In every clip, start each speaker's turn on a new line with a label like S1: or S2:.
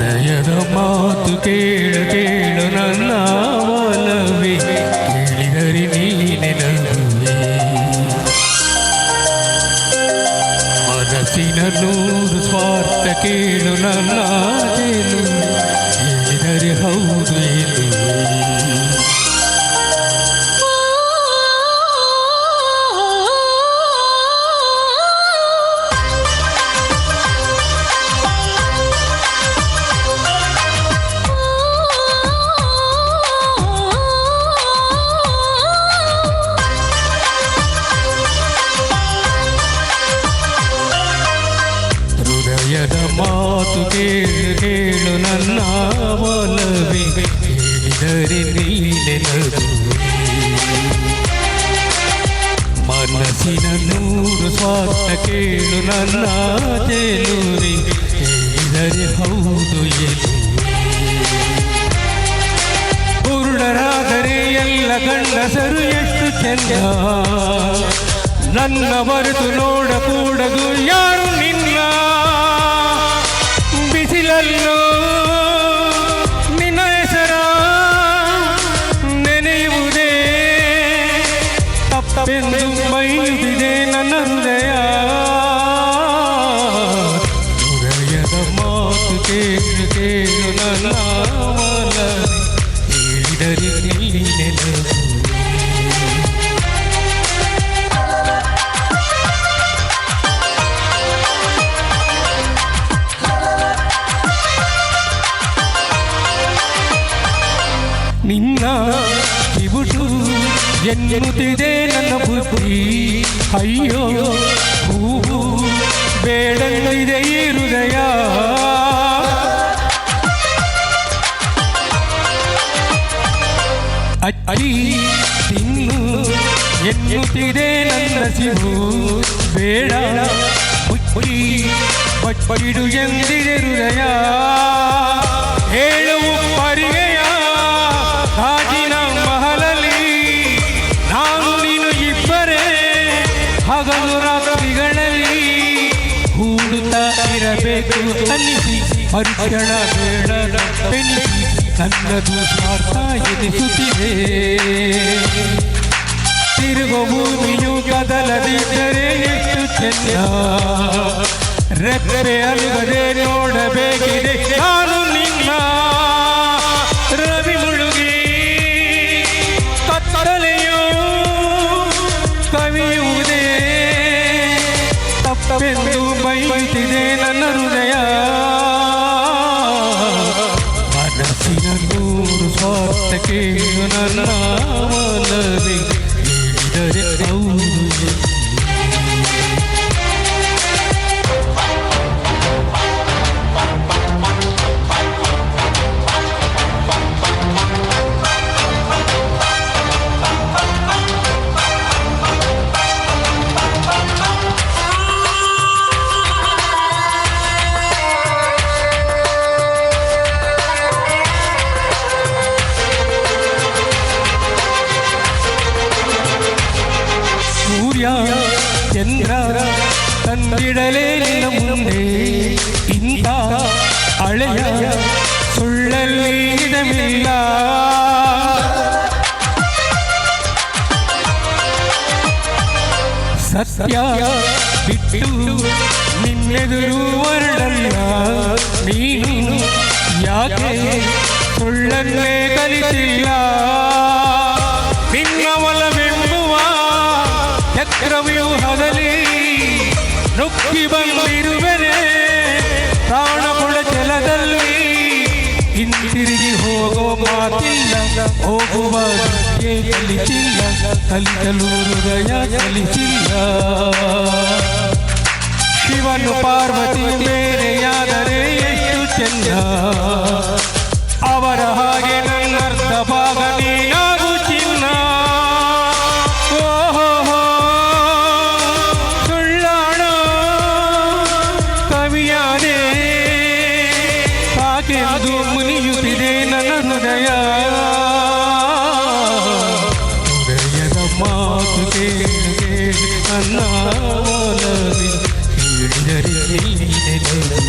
S1: ಹೃದಯದ ಮಾತು ಕೇಳು ಕೇಳು ನನ್ನ ಒಲವೇ, ಕೇಳಿದರೆ ನೀನೆ ನಗುವೆ. ಮನಸ್ಸಿನ ನೂರು ಸ್ವಾರ್ಥ ಕೇಳು ನನ್ನ ಗೆಲುವೆ, ಕೇಳಿದರೆ ಹೌದು ಎನ್ನುವೆ. ಹೃದಯದ ಮಾತು ಕೇಳು ಕೇಳು ನನ್ನ ಒಲವೇ, ಕೇಳಿದರೆ ನೀನೆ ನಗುವೆ. ಮನಸ್ಸಿನ ನೂರು ಸ್ವಾರ್ಥ ಕೇಳು ನನ್ನ ಗೆಲುವೆ, ಕೇಳಿದರೆ ಹೌದು ಎನ್ನುವೆ. ಕುರುಡರಾದರೆ ಎಲ್ಲ ಗಂಡಸರು ಎಷ್ಟು ಚೆಂದ, ನನ್ನ ಹೊರತು ನೋಡಕೂಡದು ಯಾರು ನಿನ್ನ. ಬಿಸಿಲಲ್ಲೂ ನಿನ್ನ ಹೆಸರ ನೆನೆಯುವುದೇ ತಪ್ಪೆಂದು ಬೈದಿದೆ ನನ್ನ ಹೃದಯ. ಹೃದಯದ ಮಾತು ಕೇಳು ಕೇಳು ನನ್ನ ಒಲವೇ, ಕೇಳಿದರೆ ನೀನೆ ನಗುವೆ. ನಿನ್ನ ಕಿವುಟು ಎನ್ನುತ್ತಿದೆ ನನ್ನ ಬುದ್ಧಿ, ಅಯ್ಯೋ ಹೂವು ಬೇಡಲ್ಲಿದೆ ಈ ಹೃದಯ. ಅಚ್ಚಿ ತಿನ್ನು ಎನ್ನುತ್ತಿದೆ ನನ್ನ ಸಿಹು, ಬೇಡ ಮುಚ್ಚಿ ಬಚ್ಚಿಡು ಎಂದಿದೆ ಹೃದಯ. ಹೇಳುವ ಪರಿಗೆಯ ಗಾಜಿನ ಮಹಲಲ್ಲಿ ನಾನು ನೀನು ಇಬ್ಬರೇ ಹಗಲು ರಾತ್ರಿಗಳಲ್ಲಿ ಹೂಡುತ್ತಾ ಇರಬೇಕು ಅನ್ನಿಸಿ, ಮರುಕ್ಷಣ ಬೇಡ ಬೆನ್ನಿಸಿ ನನ್ನದು ಸ್ವಾರ್ಥ ಎನಿಸುತ್ತಿದೆ. ತಿರುಗೋ ಭೂಮಿಯು ಕದಲದಿದ್ದರೆ ಎಷ್ಟು ಚೆನ್ನ, ರೆಪ್ಪೆ ಅಲ್ಲದೆ ನೋಡಬೇಕಿದೆ ನಾನು ನಿನ್ನ. ರವಿ ಮುಳುಗಿ ಕತ್ತಲೆಯೋ ಕವಿಯುವುದೇ ತಪ್ಪೆಂದು ಬೈಯುತ್ತಿದೆ ನನ್ನ ಹೃದಯ. ಮನಸ್ಸಿನ ನೂರು ಸ್ವಾರ್ಥ ಕೇಳು ನನ್ನ ಒಲವೇ, ಕೇಳಿದರೆ ಹೌದು ಎನ್ನುವೆ. ಸೂರ್ಯ ಚಂದ್ರ ತಂದಿಡಲೇ ನಿನ್ನ ಮುಂದೆ, ಇಂಥ ಹಳೆಯ ಸುಳ್ಳಲ್ಲಿ ಇದವಿಲ್ಲ. ಸತ್ಯ ಬಿಟ್ಟು ನಿನ್ನೆದುರು ಹೊರಡಲ್ಲ ನೀನು, ಯಾಕೆ ಸುಳ್ಳನ್ನೇ ಕಲಿತಿಲ್ಲ. ನಿನ್ನ ಒಲವೆಂಬುವ ಚಕ್ರವ್ಯೂಹದಲ್ಲಿ ನುಗ್ಗಿ ಬಂದಿರುವೆನೆ, ಪ್ರಾಣಪುಳ ಜಲದಲ್ಲಿ ಹಿಂತಿರುಗಿ ಹೋಗೋ ಮಾತಿಲ್ಲ. ಹೋಗುವ ಕಲಿತಿಲ್ಲ, ಕಲಿಸಲು ಹೃದಯ ಕಲಿಸಿಲ್ಲ. ಶಿವನು ಪಾರ್ವತಿ ಬೇರೆಯಾದರೆ ಎಷ್ಟು ಚೆಂದ, ಅವರ ಹಾಗೆ ನನ್ನರ್ಥ ಭಾಗ ನೀನಾಗು ಚಿನ್ನ. ಓಹೋ ಸುಳ್ಳಾಣೋ ಕವಿಯಾದೆ, ಸಾಕೆಂದು ಮುನಿಯುತ್ತಿದೆ ನನ್ನ ಹೃದಯ. ಹೃದಯದ ಮಾತು ಕೇಳು ಕೇಳು ನನ್ನ ಒಲವೇ, ಕೇಳಿದರೆ ನೀನೆ ನಗುವೆ.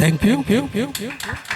S1: Thank you